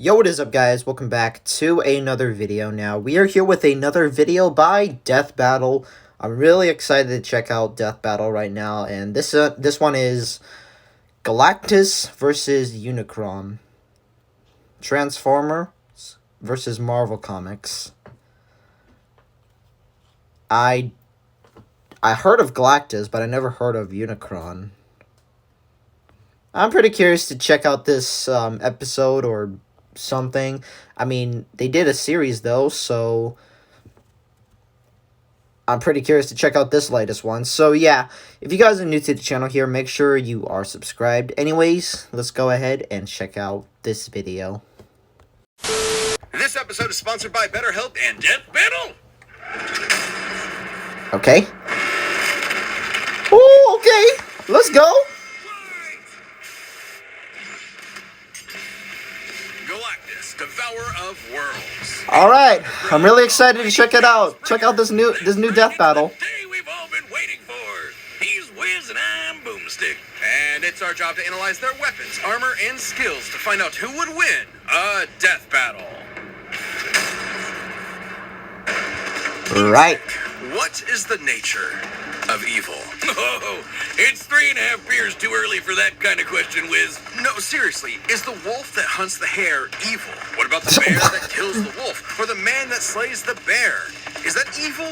Yo, what is up, guys? Welcome back to another video. Now, we are here with another video by Death Battle. I'm really excited to check out Death Battle right now, and this one is Galactus versus Unicron. Transformers versus Marvel Comics. I heard of Galactus, but I never heard of Unicron. I'm pretty curious to check out this episode or something. I mean, they did a series though, so I'm pretty curious to check out this latest one. So yeah, if you guys are new to the channel here, make sure you are subscribed. Anyways, let's go ahead and check out this video. This episode is sponsored by BetterHelp and Death Battle. Okay. Oh, okay. Let's go. Galactus, Devourer of Worlds. All right, I'm really excited to check it out. Check out this new Death Battle. The day we've all been waiting for. He's Wiz and I'm Boomstick, and it's our job to analyze their weapons, armor, and skills to find out who would win a death battle. Right. What is the nature of evil? Oh, it's 3.5 beers too early for that kind of question, Wiz. No, seriously, is the wolf that hunts the hare evil? What about the bear that kills the wolf? Or the man that slays the bear? Is that evil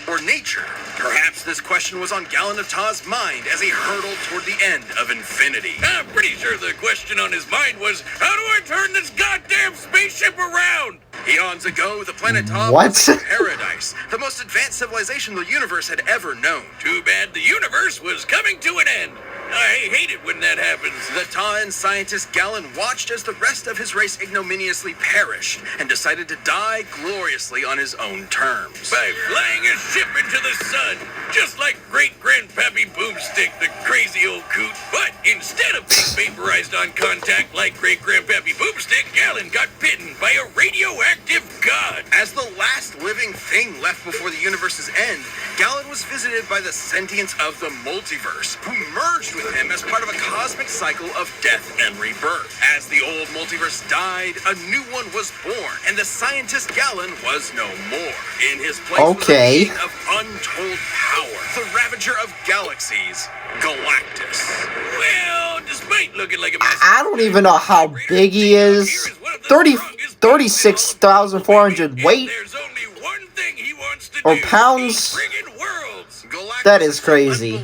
or nature? Perhaps this question was on Galen of Ta's mind as he hurtled toward the end of infinity. I'm pretty sure the question on his mind was, how do I turn this goddamn spaceship around? Eons ago, the planet Ta was a paradise, the most advanced civilization the universe had ever known. Too bad the universe was coming to an end. I hate it when that happens. The Ta'an scientist Galen watched as the rest of his race ignominiously perished and decided to die gloriously on his own terms. By flying a ship into the sun, just like great-grandpappy Boomstick, the crazy old coot. But instead of being vaporized on contact like great-grandpappy Boomstick, Galen got bitten by a radioactive god. As the last living thing left before the universe's end, Galen was visited by the sentience of the multiverse, who merged with him as part of a cosmic cycle of death and rebirth. As the old multiverse died, a new one was born, and the scientist Galen was no more. In his place was a being of untold power, the ravager of galaxies, Galactus. Well, despite looking like a mess, I don't even know how big he is. 36,400 weight or pounds. That is crazy.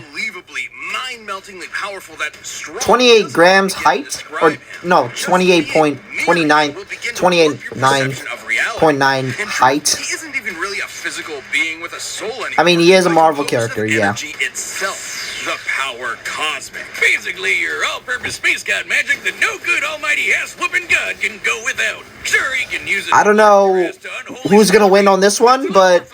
28 grams height, or no, 28.9 height. He isn't even really a physical being with a soul anymore. I mean, he is a Marvel character, yeah. Itself, the power cosmic. Basically, your all-purpose space god magic that no good almighty ass-whooping god can go without. Sure, he can use it. I don't know who's gonna win on this one, but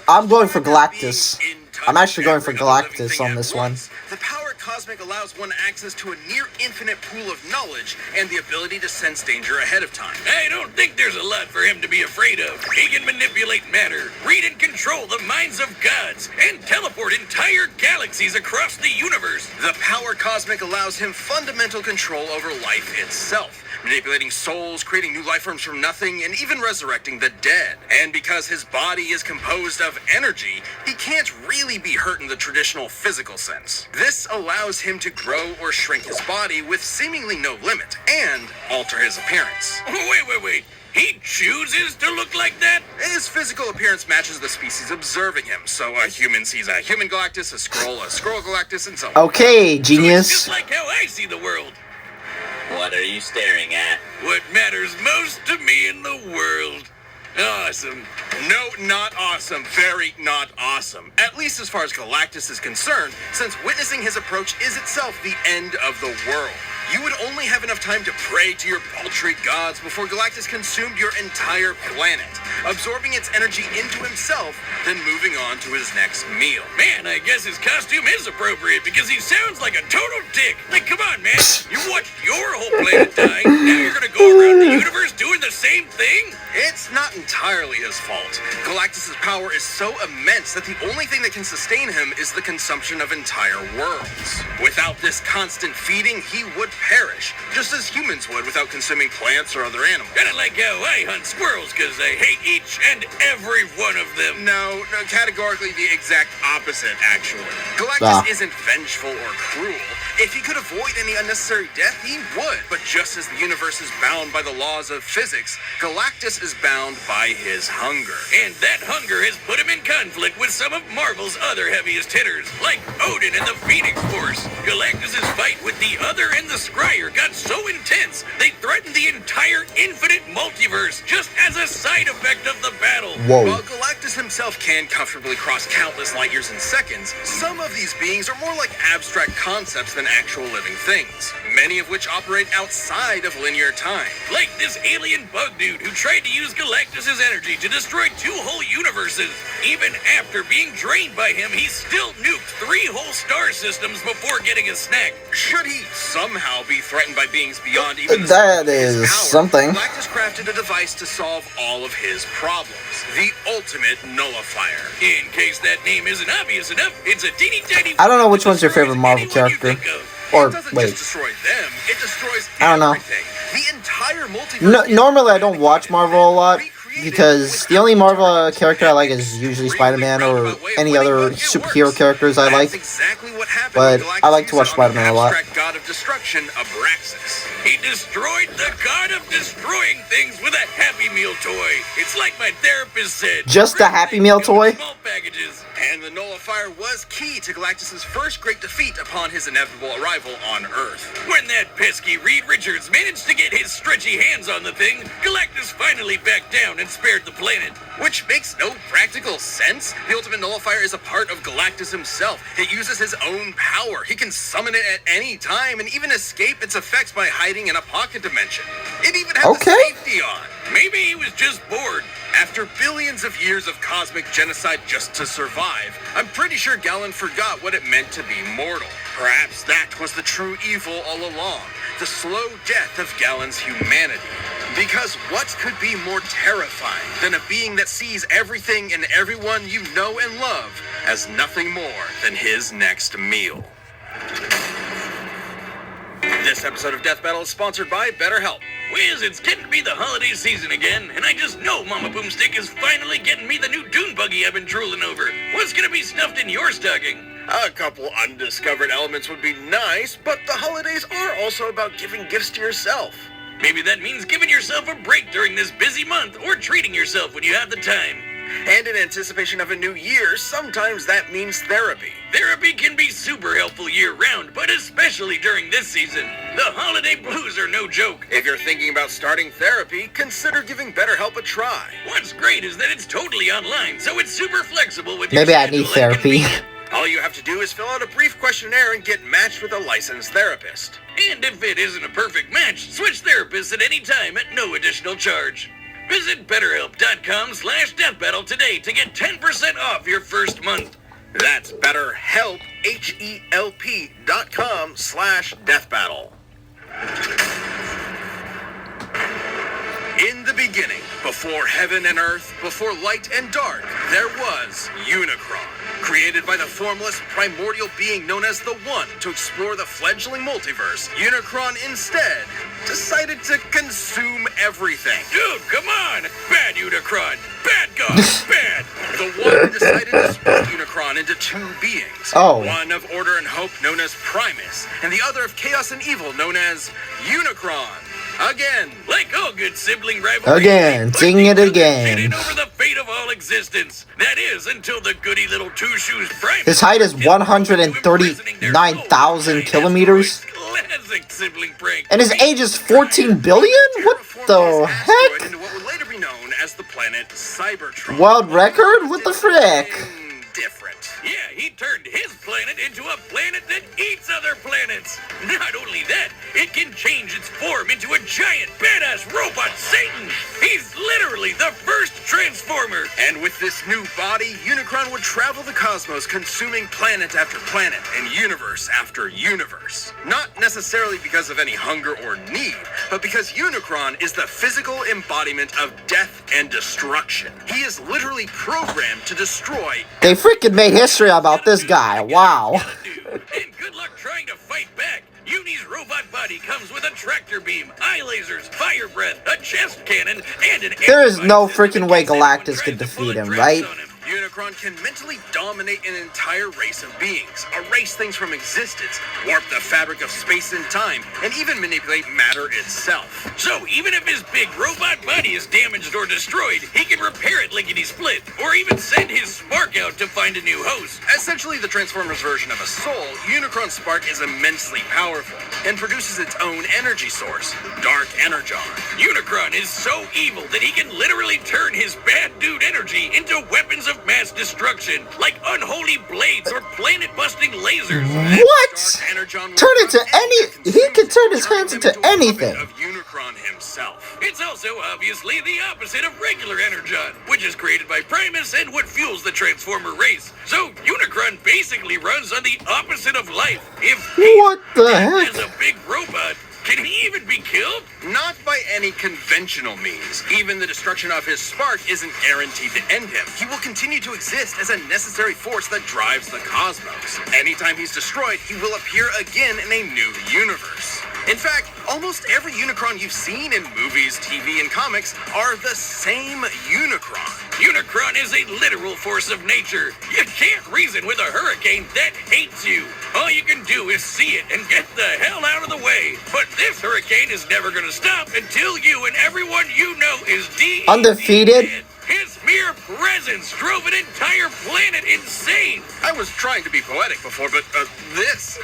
I'm going for Galactus. I'm actually going for Galactus on this one. The power cosmic allows one access to a near infinite pool of knowledge and the ability to sense danger ahead of time. I don't think there's a lot for him to be afraid of. He can manipulate matter, read and control the minds of gods, and teleport entire galaxies across the universe. The power cosmic allows him fundamental control over life itself, manipulating souls, creating new life forms from nothing, and even resurrecting the dead. And because his body is composed of energy, he can't really be hurt in the traditional physical sense. This allows him to grow or shrink his body with seemingly no limit, and alter his appearance. Wait. He chooses to look like that? His physical appearance matches the species observing him, so a human sees a human Galactus, a Skrull Galactus, and so on. Okay, genius. So it's just like how I see the world. What are you staring at? What matters most to me in the world. Awesome. No, not awesome. Very not awesome. At least as far as Galactus is concerned, since witnessing his approach is itself the end of the world. You would only have enough time to pray to your paltry gods before Galactus consumed your entire planet, absorbing its energy into himself, then moving on to his next meal. Man, I guess his costume is appropriate because he sounds like a total dick. Like, come on, man. You watched your whole planet die. Now you're gonna go around the universe doing the same thing? It's not entirely his fault. Galactus' power is so immense that the only thing that can sustain him is the consumption of entire worlds. Without this constant feeding, he would perish, just as humans would without consuming plants or other animals. Kinda like how I hunt squirrels, because I hate each and every one of them. No, categorically the exact opposite, actually. Galactus isn't vengeful or cruel. If he could avoid any unnecessary death, he would. But just as the universe is bound by the laws of physics, Galactus is bound by his hunger. And that hunger has put him in conflict with some of Marvel's other heaviest hitters, like Odin and the Phoenix Force. Galactus' fight with the Other and the Scryer got so intense, they threatened the entire infinite multiverse just as a side effect of the battle. Whoa. While Galactus himself can comfortably cross countless light years in seconds, some of these beings are more like abstract concepts than actual living things, many of which operate outside of linear time. Like this alien bug dude who tried to use Galactus' energy to destroy 2 whole universes. Even after being drained by him, he still nuked 3 whole star systems before getting a snack. Should he somehow be threatened by beings beyond even the that scope of his is power, something. Galactus crafted a device to solve all of his problems. The ultimate nullifier. In case that name isn't obvious enough, it's a teeny tiny... I don't know which one's your favorite Marvel character. Or, It doesn't wait. just destroy them, it destroys I don't know. everything. The entire multiverse... No, normally I don't watch Marvel a lot, because the only Marvel character I like is usually Spider-Man or any other superhero characters I like. Exactly what happened But when I like to watch Galactus used it on the Spider-Man a lot. abstract god of destruction, Abraxas. He destroyed the god of destroying things with a Happy Meal toy. It's like my therapist said. Just a Happy Meal toy? Small packages. And the nullifier was key to Galactus' first great defeat upon his inevitable arrival on Earth. When that pesky Reed Richards managed to get his stretchy hands on the thing, Galactus finally backed down and spared the planet. Which makes no practical sense. The ultimate nullifier is a part of Galactus himself. It uses his own power. He can summon it at any time and even escape its effects by hiding in a pocket dimension. It even has the safety on. Maybe he was just bored. After billions of years of cosmic genocide just to survive, I'm pretty sure Galen forgot what it meant to be mortal. Perhaps that was the true evil all along, the slow death of Galen's humanity. Because what could be more terrifying than a being that sees everything and everyone you know and love as nothing more than his next meal? This episode of Death Battle is sponsored by BetterHelp. Wiz, it's getting to be the holiday season again, and I just know Mama Boomstick is finally getting me the new dune buggy I've been drooling over. What's gonna be stuffed in your stocking? A couple undiscovered elements would be nice, but the holidays are also about giving gifts to yourself. Maybe that means giving yourself a break during this busy month, or treating yourself when you have the time. And in anticipation of a new year, sometimes that means therapy. Therapy can be super helpful year-round, but especially during this season. The holiday blues are no joke. If you're thinking about starting therapy, consider giving BetterHelp a try. What's great is that it's totally online, so it's super flexible with your Maybe I need schedule and therapy. convenient. All you have to do is fill out a brief questionnaire and get matched with a licensed therapist. And if it isn't a perfect match, switch therapists at any time at no additional charge. Visit BetterHelp.com/DeathBattle today to get 10% off your first month. That's BetterHelp, HELP.com/DeathBattle. In the beginning, before heaven and earth, before light and dark, there was Unicron. Created by the formless, primordial being known as the One to explore the fledgling multiverse, Unicron instead decided to consume everything. Dude, come on! Bad Unicron! Bad God! Bad! The One decided to split Unicron into 2 beings. Oh. One of order and hope known as Primus, and the other of chaos and evil known as Unicron. Again, like all good sibling rivalry. Again, sing it again. Pitted over the fate of all existence. That is, until the goody little two-shoes Primus. His height is 139,000 kilometers. Classic sibling prank. And his age is 14 billion? What the heck? Into what would later be known as the planet Cybertron. World record? What the frick? Different. Yeah, he turned his planet into a planet that eats other planets. Not only that, it can change its form into a giant, badass robot Satan. He's literally the first Transformer. And with this new body, Unicron would travel the cosmos, consuming planet after planet and universe after universe. Not necessarily because of any hunger or need, but because Unicron is the physical embodiment of death and destruction. He is literally programmed to destroy. They freaking made history about this guy. Wow. And good luck trying to fight back. Uni's robot body comes with a tractor beam, eye lasers, fire breath, a chest cannon, and an... There is no freaking way Galactus could defeat him, right? Unicron can mentally dominate an entire race of beings, erase things from existence, warp the fabric of space and time, and even manipulate matter itself. So even if his big robot body is damaged or destroyed, he can repair it lickety-split, or even send his spark out to find a new host. Essentially the Transformers version of a soul, Unicron's spark is immensely powerful, and produces its own energy source, Dark Energon. Unicron is so evil that he can literally turn his bad dude energy into weapons of mass destruction, like unholy blades or planet-busting lasers. What? Turn into any... He can turn his hands into anything. Of Unicron himself. It's also obviously the opposite of regular Energon, which is created by Primus and what fuels the Transformer race. So Unicron basically runs on the opposite of life. If What the heck? as a big robot, can he even be killed? Not by any conventional means. Even the destruction of his spark isn't guaranteed to end him. He will continue to exist as a necessary force that drives the cosmos. Anytime he's destroyed, he will appear again in a new universe. In fact, almost every Unicron you've seen in movies, TV, and comics are the same Unicron. Unicron is a literal force of nature. You can't reason with a hurricane that hates you. All you can do is see it and get the hell out of the way. But this hurricane is never gonna stop until you and everyone you know is Undefeated? His mere presence drove an entire planet insane. I was trying to be poetic before, but this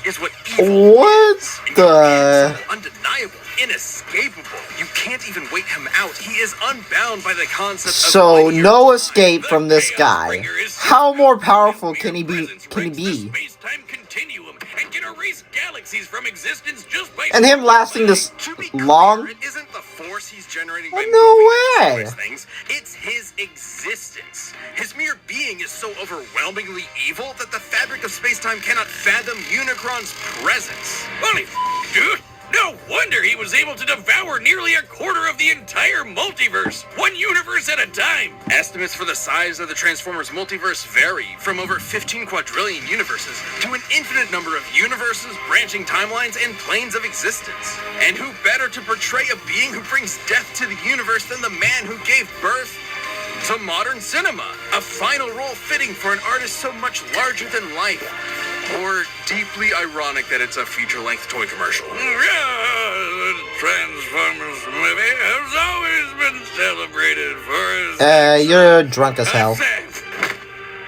is what evil What is. the... It's undeniable, inescapable. You can't even wait him out. He is unbound by the concept of So linear no time. escape from this The guy. Bringer is How more powerful His can he mere be? presence Can he breaks the be? space-time continuum and can erase galaxies from existence just by... And him lasting this To be long? clear, it isn't the force he's generating by No moving that way. destroys things. It's his existence. His mere being is so overwhelmingly evil that the fabric of space-time cannot fathom Unicron's presence. Holy dude! No wonder he was able to devour nearly a quarter of the entire multiverse, one universe at a time. Estimates for the size of the Transformers multiverse vary from over 15 quadrillion universes to an infinite number of universes, branching timelines, and planes of existence. And who better to portray a being who brings death to the universe than the man who gave birth to modern cinema? A final role fitting for an artist so much larger than life. Or deeply ironic that it's a feature-length toy commercial. The Transformers movie has always been celebrated for its... You're drunk as hell.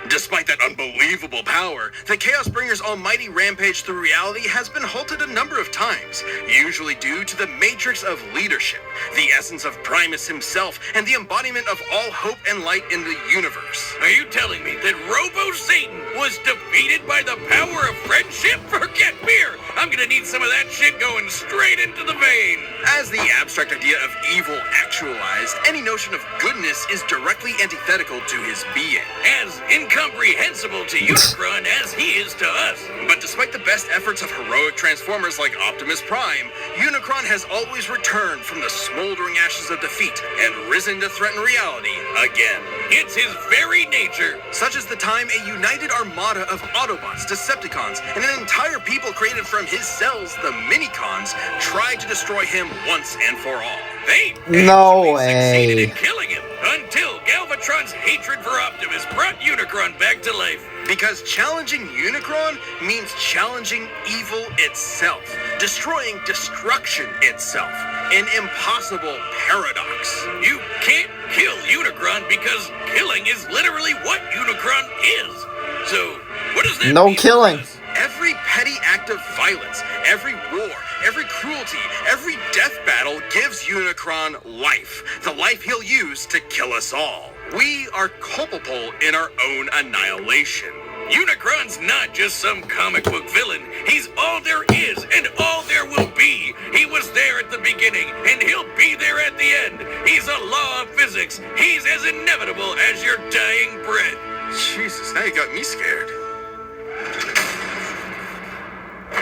Despite that unbelievable power, the Chaos Bringer's almighty rampage through reality has been halted a number of times, usually due to the matrix of leadership, the essence of Primus himself, and the embodiment of all hope and light in the universe. Are you telling me that Robo-Satan was defeated by the power of friendship? Forget beer! I'm gonna need some of that shit going straight into the vein! As the abstract idea of evil actualized, any notion of goodness is directly antithetical to his being. As incomprehensible to Unicron as he is to us. But despite the best efforts of heroic Transformers like Optimus Prime, Unicron has always returned from the smoldering ashes of defeat and risen to threaten reality again. It's his very nature. Such as the time a united armada of Autobots, Decepticons, and an entire people created from his cells, the Minicons, tried to destroy him once and for all. They No succeeded way. in killing him until Galvatron's hatred for Optimus brought Unicron back to life. Because challenging Unicron means challenging evil itself, destroying destruction itself. An impossible paradox. You can't kill Unicron because killing is literally what Unicron is. So, what does that No mean for killing. us? Every petty act of violence, every war, every cruelty, every death battle gives Unicron life. The life he'll use to kill us all. We are culpable in our own annihilation. Unicron's not just some comic book villain. He's all there is and all there will be. He was there at the beginning and he'll be there at the end. He's a law of physics. He's as inevitable as your dying breath. Jesus, now you got me scared.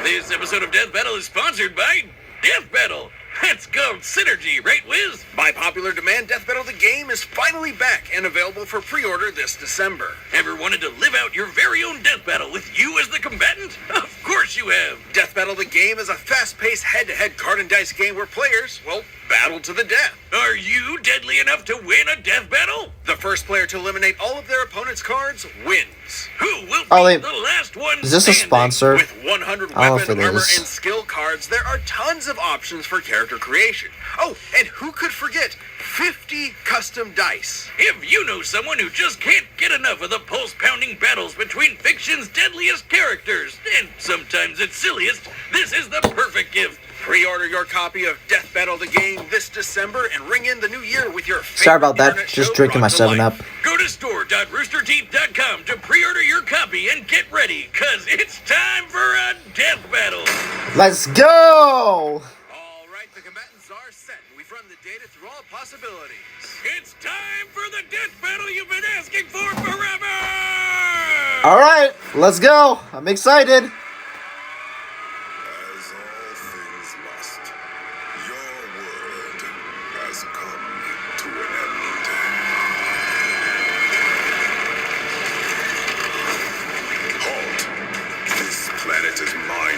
This episode of Death Battle is sponsored by Death Battle. That's called Synergy, right, Wiz? By popular demand, Death Battle the game is finally back and available for pre-order this December. Ever wanted to live out your very own Death Battle with you as the combatant? Of course you have. Death Battle the game is a fast-paced head-to-head card and dice game where players, well, battle to the death. Are you deadly enough to win a death battle? The first player to eliminate all of their opponent's cards wins. Who will be the last one Is this a sponsor? With 100 weapon, armor, and skill cards, there are tons of options for character creation. Oh, and who could forget 50 custom dice? If you know someone who just can't get enough of the pulse-pounding battles between fiction's deadliest characters, and sometimes its silliest, this is the perfect gift. Pre-order your copy of Death Battle the game this December and ring in the new year with your favorite. Sorry about that. Just drinking my 7-Up. Go to store.roosterteeth.com to pre-order your copy and get ready, cause it's time for a death battle. Let's go! All right, the combatants are set. We've run the data through all possibilities. It's time for the death battle you've been asking for forever. All right, let's go. I'm excited.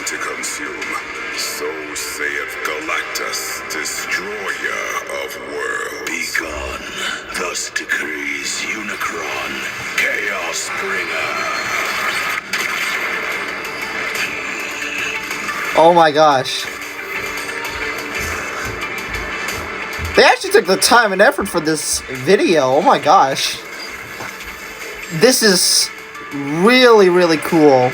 To consume, so saith Galactus, destroyer of worlds. Be gone, thus decrees Unicron, Chaos Bringer. Oh my gosh. They actually took the time and effort for this video. Oh my gosh. This is really, really cool.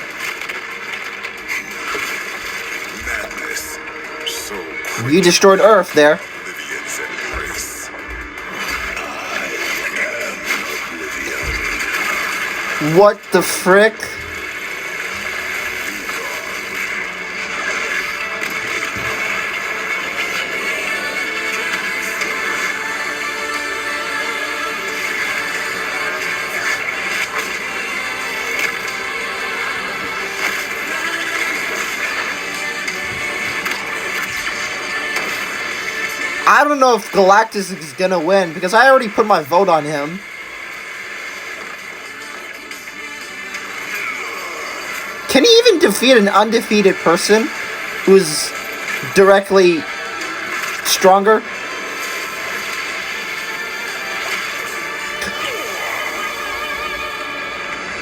You destroyed Earth there. What the frick? I don't know if Galactus is gonna win because I already put my vote on him. Can he even defeat an undefeated person who's directly stronger?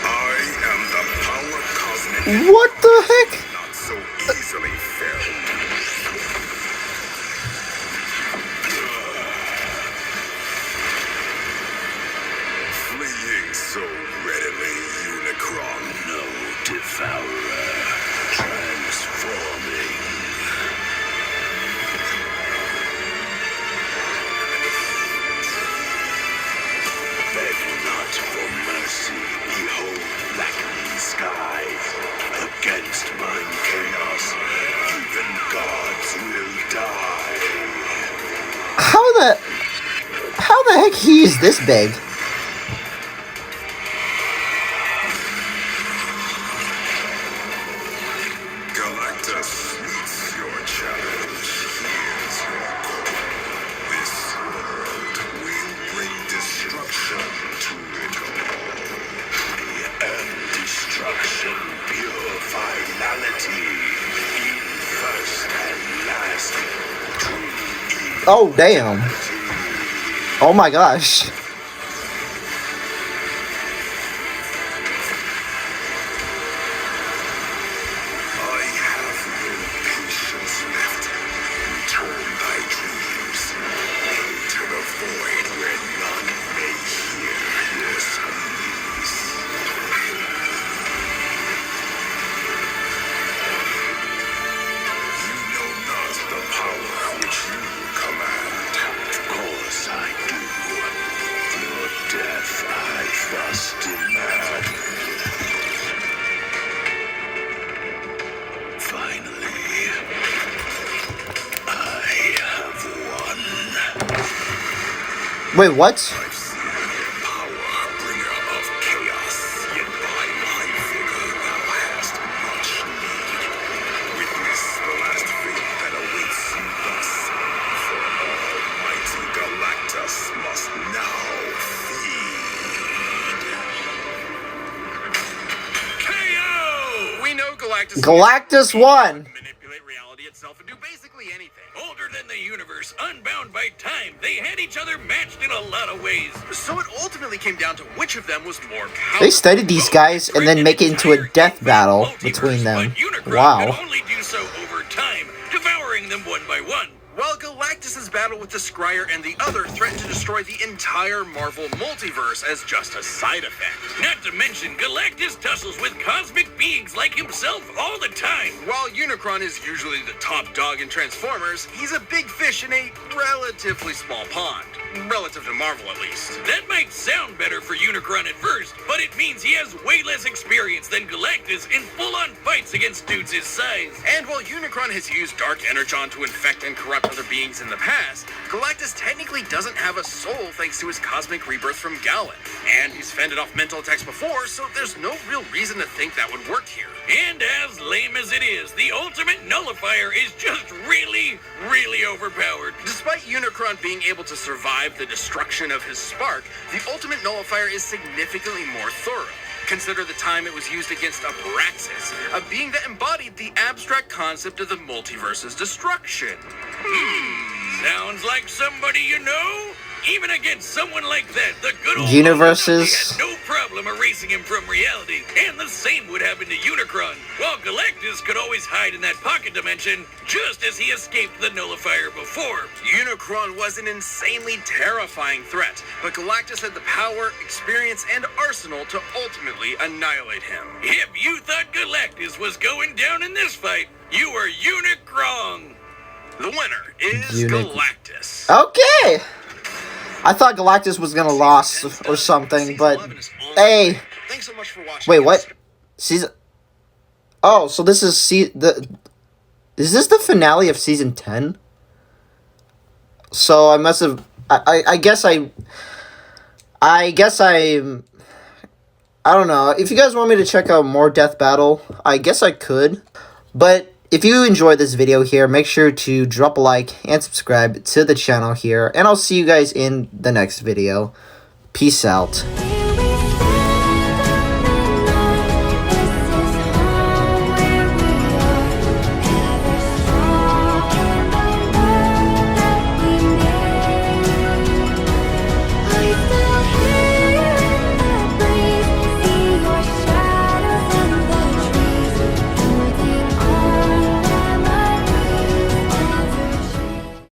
I am the power cosmic. What the heck? Not so easily felled. So readily, Unicron. No devourer, transforming. Beg not for mercy, behold blackening skies. Against mine chaos, even gods will die. How the heck he is this big? Oh, damn. Oh my gosh. I have no patience left. Return thy dreams into the void where none may hear your screams. You know not the power which you command. Of course I do. Wait, what? I've seen your power, bringer of chaos, yet by my vigor thou hast much need. Witness the last fate that awaits you thus, for almighty Galactus must now feed. KO! We know Galactus won! Manipulate reality itself and do basically anything. Older than the universe, unbound by time, they had each other matched in a lot of ways. So it ultimately came down to which of them was more powerful. They studied these guys and then make it into a death battle between them. But Unicron Wow. could only do so over time, devouring them one by one. While Galactus' battle with the Scryer and the other threatened to destroy the entire Marvel multiverse as just a side effect. Not to mention, Galactus tussles with cosmic beings like himself all the time. While Unicron is usually the top dog in Transformers, he's a big fish in a relatively small pond. Relative to Marvel, at least. That might sound better for Unicron at first, but it means he has way less experience than Galactus in full-on fights against dudes his size. And while Unicron has used Dark Energon to infect and corrupt other beings in the past, Galactus technically doesn't have a soul thanks to his cosmic rebirth from Gallen. And he's fended off mental attacks before, so there's no real reason to think that would work here. And as lame as it is, the ultimate nullifier is just really overpowered. Despite Unicron being able to survive the destruction of his spark, the ultimate nullifier is significantly more thorough. Consider the time it was used against Abraxas, a being that embodied the abstract concept of the multiverse's destruction. Sounds like somebody you know? Even against someone like that, the good old Universes. had no problem erasing him from reality, and the same would happen to Unicron. While Galactus could always hide in that pocket dimension, just as he escaped the nullifier before. Unicron was an insanely terrifying threat, but Galactus had the power, experience, and arsenal to ultimately annihilate him. If you thought Galactus was going down in this fight, you were Unicron. The winner is Galactus. Okay! I thought Galactus was gonna lose or something, but hey, Thanks so much for watching. wait, what? Season? Oh, so this is is this the finale of season 10? So I must have. I guess I don't know. If you guys want me to check out more Death Battle, I guess I could, but. If you enjoyed this video here, make sure to drop a like and subscribe to the channel here, and I'll see you guys in the next video. Peace out.